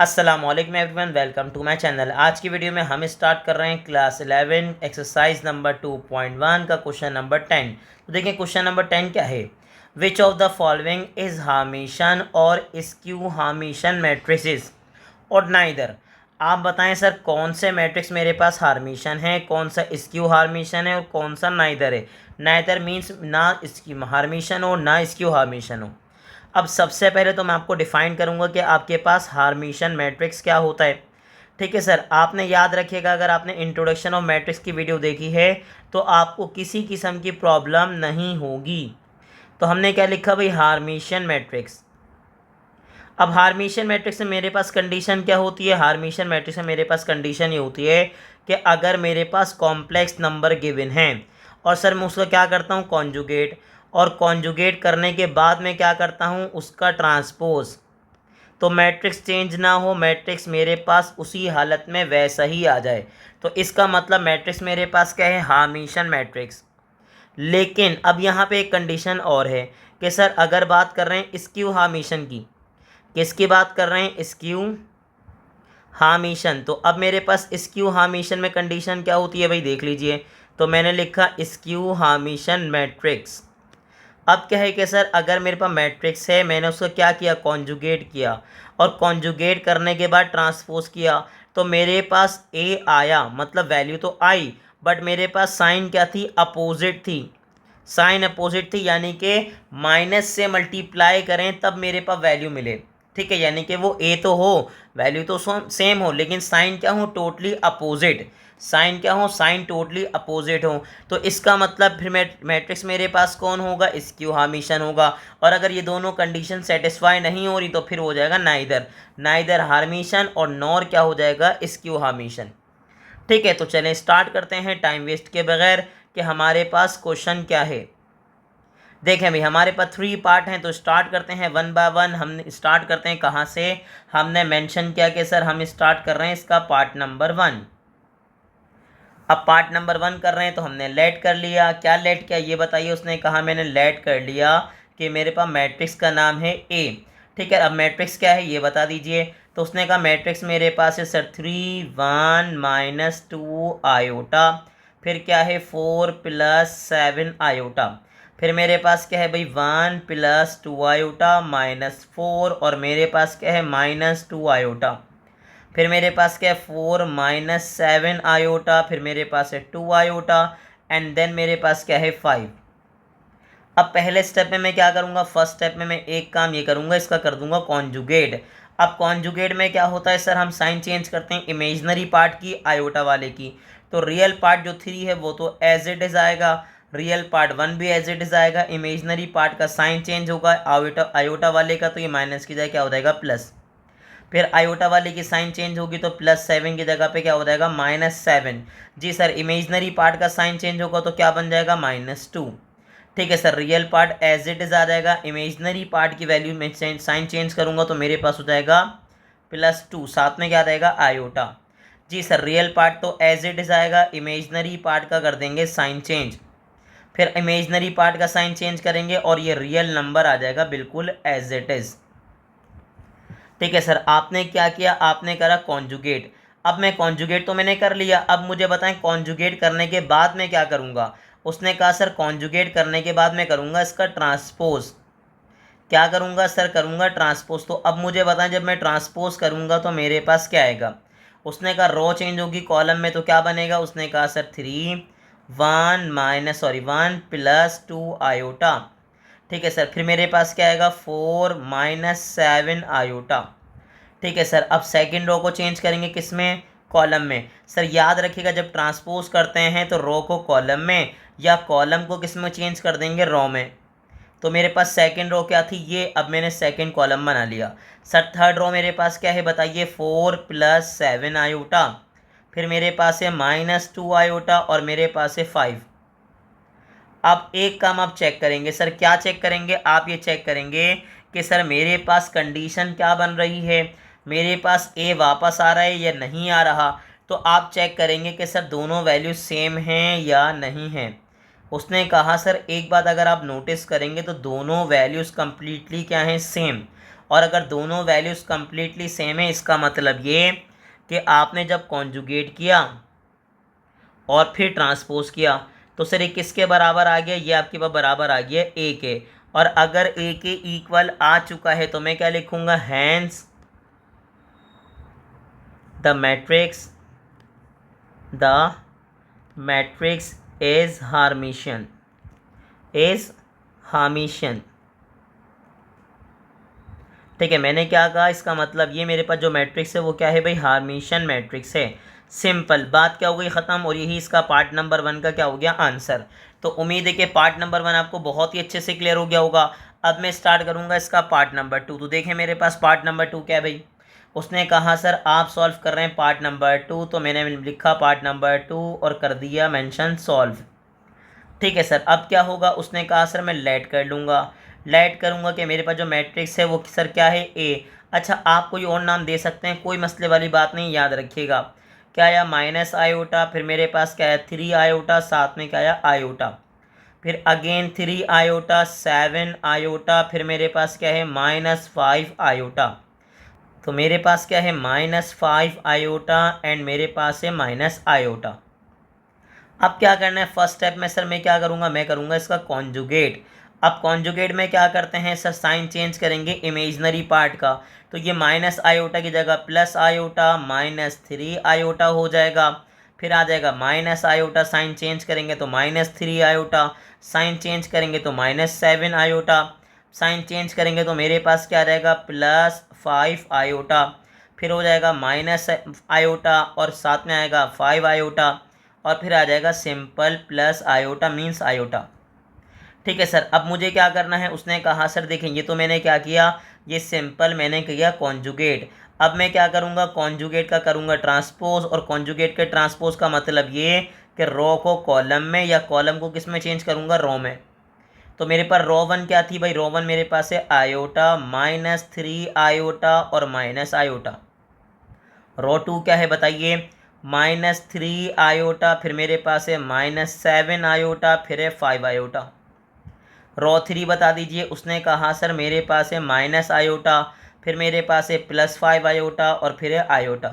अस्सलामुअलैकुम everyone, welcome to my channel. आज की वीडियो में हम स्टार्ट कर रहे हैं क्लास 11 एक्सरसाइज नंबर 2.1 का क्वेश्चन नंबर 10। तो देखिए क्वेश्चन नंबर 10 क्या है। Which of the following is hermitian और स्क्यू हार्मिशन मैट्रिसेस और नाइदर। आप बताएं सर कौन से मैट्रिक्स मेरे पास हार्मिशन है, कौन सा स्क्यू हार्मिशन है और कौन सा नाइदर है। नाइदर मीन्स ना स्क्यू हार्मिशन हो ना स्क्यू हार्मिशन हो। अब सबसे पहले तो मैं आपको डिफाइन करूंगा कि आपके पास हार्मिशन मैट्रिक्स क्या होता है। ठीक है सर, आपने याद रखिएगा, अगर आपने इंट्रोडक्शन ऑफ मैट्रिक्स की वीडियो देखी है तो आपको किसी किस्म की प्रॉब्लम नहीं होगी। तो हमने क्या लिखा भाई, हार्मिशन मैट्रिक्स। अब हार्मिशन मैट्रिक्स में मेरे पास कंडीशन क्या होती है। हार्मिशन मैट्रिक्स में मेरे पास कंडीशन ये होती है कि अगर मेरे पास कॉम्प्लेक्स नंबर गिवन है और सर मैं उसका क्या करता हूँ, कॉन्जुगेट, और कॉन्जुगेट करने के बाद में क्या करता हूँ, उसका ट्रांसपोज। तो मैट्रिक्स चेंज ना हो, मैट्रिक्स मेरे पास उसी हालत में वैसा ही आ जाए, तो इसका मतलब मैट्रिक्स मेरे पास क्या है, हार्मिशन मैट्रिक्स। लेकिन अब यहाँ पे एक कंडीशन और है कि सर अगर बात कर रहे हैं स्क्यू हार्मिशन की, किसकी बात कर रहे हैं, स्क्यू हार्मिशन। तो अब मेरे पास स्क्यू हार्मिशन में कंडीशन क्या होती है भाई, देख लीजिए। तो मैंने लिखा स्क्यू हार्मिशन मैट्रिक्स। अब क्या है कि सर अगर मेरे पास मैट्रिक्स है, मैंने उसको क्या किया, कॉन्जुगेट किया, और कॉन्जुगेट करने के बाद ट्रांसपोज किया, तो मेरे पास ए आया, मतलब वैल्यू तो आई, बट मेरे पास साइन क्या थी, अपोजिट थी। साइन अपोजिट थी, यानी कि माइनस से मल्टीप्लाई करें तब मेरे पास वैल्यू मिले। ठीक है, यानी कि वो ए तो हो, वैल्यू तो सेम हो, लेकिन साइन क्या हो, टोटली अपोजिट। साइन क्या हो, साइन टोटली अपोजिट हो। तो इसका मतलब फिर मैट्रिक्स मेरे पास कौन होगा, स्क्यू हार्मिशन होगा। और अगर ये दोनों कंडीशन सेटिस्फाई नहीं हो रही तो फिर हो जाएगा नाइदर, नाइदर हार्मिशन, और नॉर क्या हो जाएगा, स्क्यू हार्मिशन। ठीक है, तो चलें स्टार्ट करते हैं टाइम वेस्ट के बगैर कि हमारे पास क्वेश्चन क्या है। देखें भाई, हमारे पास 3 पार्ट हैं, तो स्टार्ट करते हैं वन बाय वन। हम स्टार्ट करते हैं कहाँ से, हमने मेंशन किया कि सर हम स्टार्ट कर रहे हैं इसका पार्ट नंबर 1। अब पार्ट नंबर 1 कर रहे हैं तो हमने लेट कर लिया। क्या लेट किया ये बताइए, उसने कहा मैंने लेट कर लिया कि मेरे पास मैट्रिक्स का नाम है ए। ठीक है, अब मैट्रिक्स क्या है ये बता दीजिए। तो उसने कहा मैट्रिक्स मेरे पास है सर 3 1 -2 आयोटा, फिर क्या है 4 + 7 आयोटा, फिर मेरे पास क्या है भाई 1 + 2 आयोटा -4, और मेरे पास क्या है -2 आयोटा, फिर मेरे पास क्या है 4 -7 आयोटा, फिर मेरे पास है 2 आयोटा, एंड देन मेरे पास क्या है 5। अब पहले स्टेप में मैं क्या करूँगा, फर्स्ट स्टेप में मैं एक काम ये करूँगा, इसका कर दूंगा कॉन्जुगेट। अब कॉन्जुगेट में क्या होता है सर, हम साइन चेंज करते हैं इमेजनरी पार्ट की आयोटा वाले की। तो रियल पार्ट जो 3 है वो तो एज इट इज आएगा, रियल पार्ट 1 भी एज इट इज आएगा, इमेजनरी पार्ट का साइन चेंज होगा, आयोटा आयोटा वाले का तो ये माइनस की जगह क्या हो जाएगा, प्लस। फिर आयोटा वाले की साइन चेंज होगी तो +7 की जगह पे क्या हो जाएगा, -7। जी सर, इमेजनरी पार्ट का साइन चेंज होगा तो क्या बन जाएगा, -2। ठीक है sir, real part as it is आ जाएगा, इमेजनरी पार्ट की वैल्यू में साइन चेंज करूंगा तो मेरे पास हो जाएगा +2, साथ में क्या आ जाएगा, आयोटा। जी सर, रियल पार्ट तो एज इट इज आएगा, इमेजनरी पार्ट का कर देंगे साइन चेंज, फिर इमेजनरी पार्ट का साइन चेंज करेंगे और ये रियल नंबर आ जाएगा बिल्कुल एज इट इज। ठीक है सर, आपने क्या किया, आपने करा कॉन्जुगेट। अब मैं कॉन्जुगेट तो मैंने कर लिया, अब मुझे बताएं कॉन्जुगेट करने के बाद मैं क्या करूंगा। उसने कहा सर कॉन्जुगेट करने के बाद मैं करूंगा इसका ट्रांसपोज। क्या करूंगा सर, करूंगा ट्रांसपोज। तो अब मुझे बताएं जब मैं ट्रांसपोज करूंगा तो मेरे पास क्या आएगा। उसने कहा रो चेंज होगी कॉलम में, तो क्या बनेगा, उसने कहा सर 3 1 +2 आयोटा। ठीक है सर, फिर मेरे पास क्या आएगा 4 -7 आयोटा। ठीक है सर, अब सेकंड रो को चेंज करेंगे किस में, कॉलम में। सर याद रखिएगा जब ट्रांसपोज करते हैं तो रो को कॉलम में या कॉलम को किस में चेंज कर देंगे, रो में। तो मेरे पास सेकंड रो क्या थी ये, अब मैंने सेकंड कॉलम बना लिया। सर थर्ड रो मेरे पास क्या है बताइए, 4 + 7 आयोटा, फिर मेरे पास है -2 आयोटा, और मेरे पास है 5। अब एक काम आप चेक करेंगे, सर क्या चेक करेंगे, आप ये चेक करेंगे कि सर मेरे पास कंडीशन क्या बन रही है, मेरे पास ए वापस आ रहा है या नहीं आ रहा। तो आप चेक करेंगे कि सर दोनों वैल्यू सेम हैं या नहीं हैं। उसने कहा सर एक बात अगर आप नोटिस करेंगे तो दोनों वैल्यूज़ कंप्लीटली क्या हैं, सेम। और अगर दोनों वैल्यूज़ कम्प्लीटली सेम है इसका मतलब ये कि आपने जब कॉन्जुगेट किया और फिर ट्रांसपोज किया तो सर ये किसके बराबर आ गया, ये आपके पास बराबर आ गया ए के। और अगर ए के इक्वल आ चुका है तो मैं क्या लिखूंगा, हैंस द मैट्रिक्स इज हार्मिशियन ठीक है। मैंने क्या कहा, इसका मतलब ये मेरे पास जो मैट्रिक्स है वो क्या है भाई, हार्मिशियन मैट्रिक्स है। सिंपल बात क्या हो गई ख़त्म, और यही इसका पार्ट नंबर 1 का क्या हो गया, आंसर। तो उम्मीद है कि पार्ट नंबर 1 आपको बहुत ही अच्छे से क्लियर हो गया होगा। अब मैं स्टार्ट करूंगा इसका पार्ट नंबर 2। तो देखें मेरे पास पार्ट नंबर 2 क्या है भाई, उसने कहा सर आप सॉल्व कर रहे हैं पार्ट नंबर 2, तो मैंने लिखा पार्ट नंबर 2 और कर दिया मेंशन सॉल्व। ठीक है सर, अब क्या होगा, उसने कहा सर मैं लेट कर लूँगा, लेट करूँगा कि मेरे पास जो मैट्रिक्स है वो सर क्या है, ए। अच्छा आप कोई और नाम दे सकते हैं, कोई मसले वाली बात नहीं, याद रखिएगा। क्या आया, माइनस आयोटा, फिर मेरे पास क्या है 3 आयोटा, साथ में क्या आया आयोटा, फिर अगेन 3 आयोटा, 7 आयोटा, फिर मेरे पास क्या है -5 आयोटा। तो मेरे पास क्या है -5 आयोटा एंड मेरे पास है माइनस आयोटा। अब क्या करना है, फर्स्ट स्टेप में सर मैं क्या करूँगा, मैं करूँगा इसका कॉन्जुगेट। अब कॉन्जुगेट में क्या करते हैं सर, साइन चेंज करेंगे इमेजनरी पार्ट का। तो ये माइनस आयोटा की जगह प्लस आयोटा, -3 आयोटा हो जाएगा। फिर आ जाएगा माइनस आयोटा, साइन चेंज करेंगे तो -3 आयोटा, साइन चेंज करेंगे तो -7 आयोटा, साइन चेंज करेंगे तो मेरे पास क्या रहेगा, +5 आयोटा, फिर हो जाएगा माइनस आयोटा और साथ में आएगा 5 आयोटा, और फिर आ जाएगा simple plus iota means iota. ठीक है सर, अब मुझे क्या करना है, उसने कहा सर देखें ये तो मैंने क्या किया, ये सिंपल मैंने किया कॉन्जुगेट। अब मैं क्या करूँगा, कॉन्जुगेट का करूँगा ट्रांसपोज, और कॉन्जुगेट के ट्रांसपोज का मतलब ये कि रो को कॉलम में या कॉलम को किस में चेंज करूँगा, रो में। तो मेरे पास रो 1 क्या थी भाई, रो 1 मेरे पास है आयोटा, -3 आयोटा और माइनस आयोटा। रो 2 क्या है बताइए, -3 आयोटा, फिर मेरे पास है -7 आयोटा, फिर है 5 आयोटा। रो 3 बता दीजिए, उसने कहा सर मेरे पास है माइनस आयोटा, फिर मेरे पास है +5 आयोटा और फिर है आयोटा।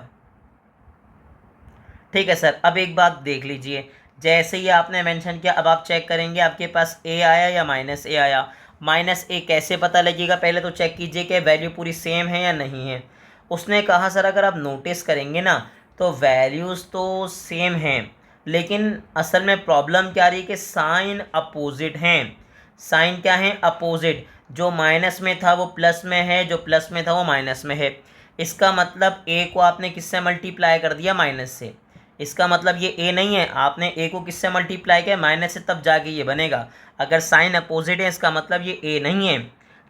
ठीक है सर, अब एक बात देख लीजिए, जैसे ही आपने मेंशन किया अब आप चेक करेंगे आपके पास ए आया या -a आया। -a कैसे पता लगेगा, पहले तो चेक कीजिए कि वैल्यू पूरी सेम है या नहीं है। उसने कहा सर अगर आप नोटिस करेंगे ना तो वैल्यूज़ तो सेम हैं, लेकिन असल में प्रॉब्लम क्या रही कि साइन अपोजिट हैं। साइन क्या है, अपोजिट। जो माइनस में था वो प्लस में है, जो प्लस में था वो माइनस में है। इसका मतलब ए को आपने किससे मल्टीप्लाई कर दिया, माइनस से। इसका मतलब ये ए नहीं है, आपने ए को किससे मल्टीप्लाई किया, माइनस से, तब जाके ये बनेगा। अगर साइन अपोजिट है इसका मतलब ये ए नहीं है,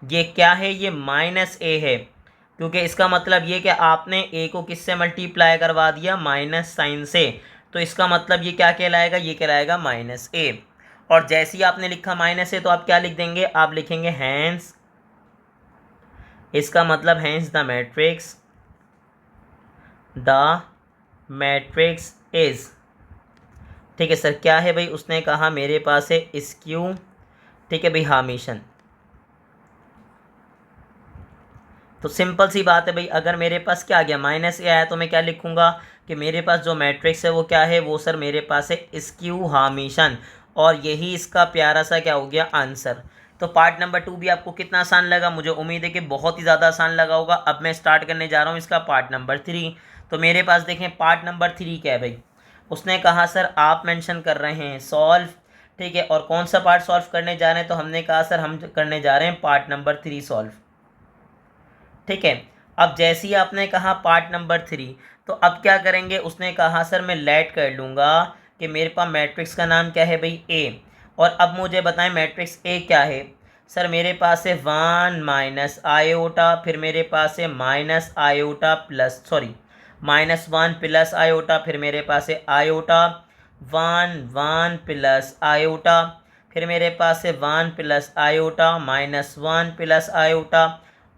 ये क्या है, ये -a है, क्योंकि इसका मतलब ये कि आपने ए को किससे मल्टीप्लाई करवा दिया, माइनस साइन से। तो इसका मतलब ये क्या कहलाएगा, ये कहलाएगा -a। और जैसे ही आपने लिखा -a तो आप क्या लिख देंगे, आप लिखेंगे हैंस, इसका मतलब हैंस द मैट्रिक्स इज। ठीक है सर, क्या है भाई, उसने कहा मेरे पास है स्क्यू। ठीक है भाई, हार्मिशियन। तो सिंपल सी बात है भाई, अगर मेरे पास क्या आ गया, -a आया तो मैं क्या लिखूंगा कि मेरे पास जो मैट्रिक्स है वो क्या है, वो सर मेरे पास है स्क्यू हार्मिशियन, और यही इसका प्यारा सा क्या हो गया, आंसर। तो पार्ट नंबर 2 भी आपको कितना आसान लगा, मुझे उम्मीद है कि बहुत ही ज़्यादा आसान लगा होगा। अब मैं स्टार्ट करने जा रहा हूँ इसका पार्ट नंबर 3। तो मेरे पास देखें पार्ट नंबर 3 क्या है भाई, उसने कहा सर आप मेंशन कर रहे हैं सॉल्व। ठीक है, और कौन सा पार्ट सॉल्व करने जा रहे हैं, तो हमने कहा सर हम करने जा रहे हैं पार्ट नंबर 3 सॉल्व। ठीक है, अब जैसे ही आपने कहा पार्ट नंबर 3, तो अब क्या करेंगे, उसने कहा सर मैं लेट कर लूँगा कि मेरे पास मैट्रिक्स का नाम क्या है भाई, ए। और अब मुझे बताएं मैट्रिक्स ए क्या है। सर मेरे पास है 1 माइनस आयोटा, फिर मेरे पास है minus iota plus -1 plus iota, फिर मेरे पास है आयोटा 1 1 प्लस आयोटा, फिर मेरे पास है 1 प्लस आयोटा -1 प्लस आयोटा,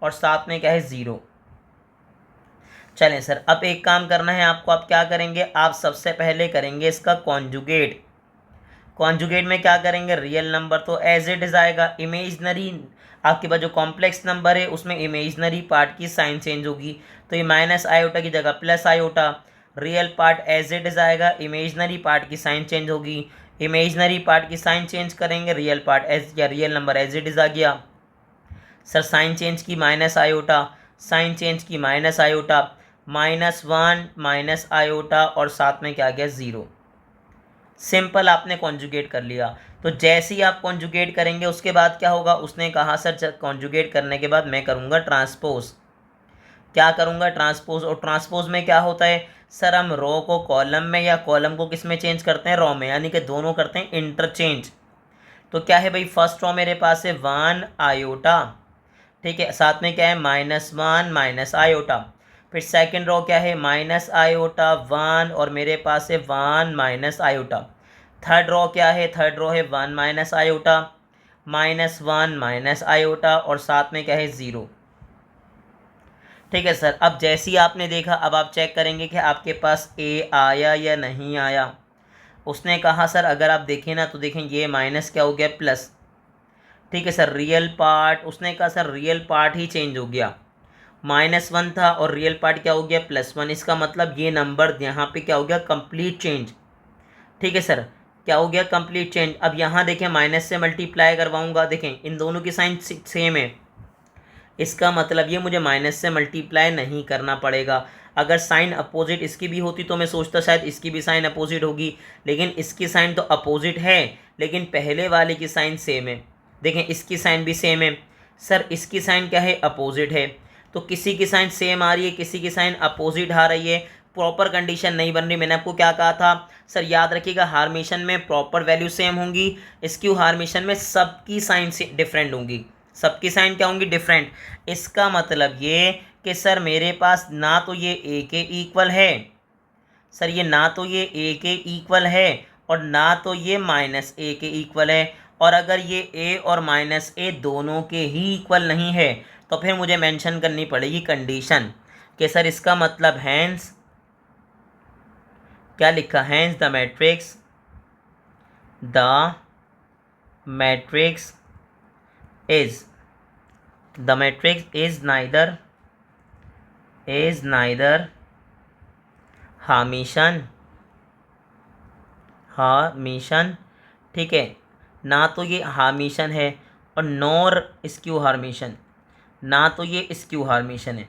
और साथ में क्या है 0। चलें सर, अब एक काम करना है आपको, आप क्या करेंगे, आप सबसे पहले करेंगे इसका कॉन्जुगेट। कॉन्जुगेट में क्या करेंगे, रियल नंबर तो एज इट इज आएगा, इमेजनरी आपके पास जो कॉम्प्लेक्स नंबर है उसमें इमेजनरी पार्ट की साइन चेंज होगी, तो ये माइनस आयोटा की जगह plus iota, real part as it is आएगा, इमेजनरी पार्ट की साइन चेंज होगी, इमेजनरी पार्ट की साइन चेंज करेंगे, रियल पार्ट एज या real number as it is आ गया। सर साइन चेंज की माइनस आयोटा, साइन चेंज की माइनस आयोटा, -1 माइनस आयोटा और साथ में क्या गया 0। सिंपल आपने कॉन्जुगेट कर लिया। तो जैसे ही आप कॉन्जुगेट करेंगे उसके बाद क्या होगा, उसने कहा सर कॉन्जुगेट करने के बाद मैं करूँगा ट्रांसपोज। क्या करूँगा, ट्रांसपोज। और ट्रांसपोज में क्या होता है सर, हम रो को कॉलम में या कॉलम को किस में चेंज करते हैं, रो में, यानी कि दोनों करते हैं इंटरचेंज। तो क्या है भाई, फर्स्ट रो मेरे पास है 1 आयोटा, ठीक है, साथ में क्या है -1 माइनस आयोटा। फिर सेकंड रो क्या है, माइनस आयोटा 1 और मेरे पास है 1 माइनस आयोटा। थर्ड रो क्या है, थर्ड रो है 1 माइनस आयोटा, -1 माइनस आयोटा और साथ में क्या है 0। ठीक है सर, अब जैसे ही आपने देखा अब आप चेक करेंगे कि आपके पास ए आया या नहीं आया। उसने कहा सर अगर आप देखें ना तो देखें ये माइनस क्या हो गया प्लस। ठीक है सर, रियल पार्ट, उसने कहा सर रियल पार्ट ही चेंज हो गया, -1 था और रियल पार्ट क्या हो गया +1। इसका मतलब ये नंबर यहाँ पे क्या हो गया, कंप्लीट चेंज। ठीक है सर, क्या हो गया, कंप्लीट चेंज। अब यहाँ देखें माइनस से मल्टीप्लाई करवाऊंगा, देखें इन दोनों की साइन सेम है, इसका मतलब ये मुझे माइनस से मल्टीप्लाई नहीं करना पड़ेगा। अगर साइन अपोजिट इसकी भी होती तो मैं सोचता शायद इसकी भी साइन अपोजिट होगी, लेकिन इसकी साइन तो अपोजिट है लेकिन पहले वाले की साइन सेम है। देखें इसकी साइन भी सेम है। सर इसकी साइन क्या है, अपोजिट है। तो किसी की साइन सेम आ रही है, किसी की साइन अपोजिट आ रही है, प्रॉपर कंडीशन नहीं बन रही। मैंने आपको क्या कहा था सर, याद रखिएगा हार्मेशन में प्रॉपर वैल्यू सेम होंगी, स्क्यू हार्मेशन में सबकी साइन से डिफरेंट होंगी, सबकी साइन क्या होंगी, डिफरेंट। इसका मतलब ये कि सर मेरे पास ना तो ये ए के इक्वल है, सर ये ना तो ये ए के इक्वल है और ना तो ये -a के इक्वल है। और अगर ये a और -a दोनों के ही इक्वल नहीं है तो फिर मुझे मेंशन करनी पड़ेगी कंडीशन कि सर इसका मतलब हैंस क्या लिखा, hence the matrix is neither hermitian, ठीक है, ना तो ये हार्मेशन है और नॉर स्क्यू हार्मेशन, ना तो ये स्क्यू हार्मेशन है।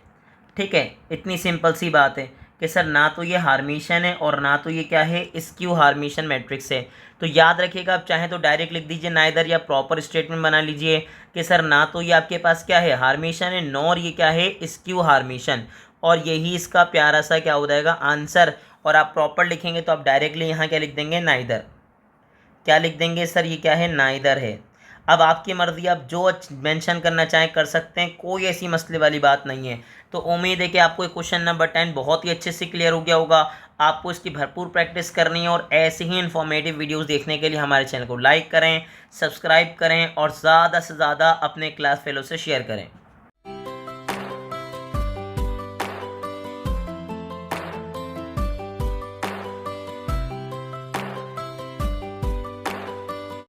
ठीक है, इतनी सिंपल सी बात है कि सर ना तो ये हार्मेशन है और ना तो ये क्या है, स्क्यू हार्मेशन मैट्रिक्स है। तो याद रखिएगा, आप चाहें तो डायरेक्ट लिख दीजिए नाइदर, या प्रॉपर स्टेटमेंट बना लीजिए कि सर ना तो ये आपके पास क्या है, हार्मेशन है, नॉर ये क्या है, स्क्यू हार्मेशन। और यही इसका प्यारा सा क्या हो जाएगा, आंसर। और आप प्रॉपर लिखेंगे तो आप डायरेक्टली यहाँ क्या लिख देंगे, नाइदर। क्या लिख देंगे सर, ये क्या है, नाइदर है। अब आपकी मर्ज़ी, आप जो मेंशन करना चाहें कर सकते हैं, कोई ऐसी मसले वाली बात नहीं है। तो उम्मीद है कि आपको क्वेश्चन नंबर 10 बहुत ही अच्छे से क्लियर हो गया होगा। आपको इसकी भरपूर प्रैक्टिस करनी है और ऐसे ही इन्फॉर्मेटिव वीडियोस देखने के लिए हमारे चैनल को लाइक करें, सब्सक्राइब करें और ज़्यादा से ज़्यादा अपने क्लास फेलो से शेयर करें।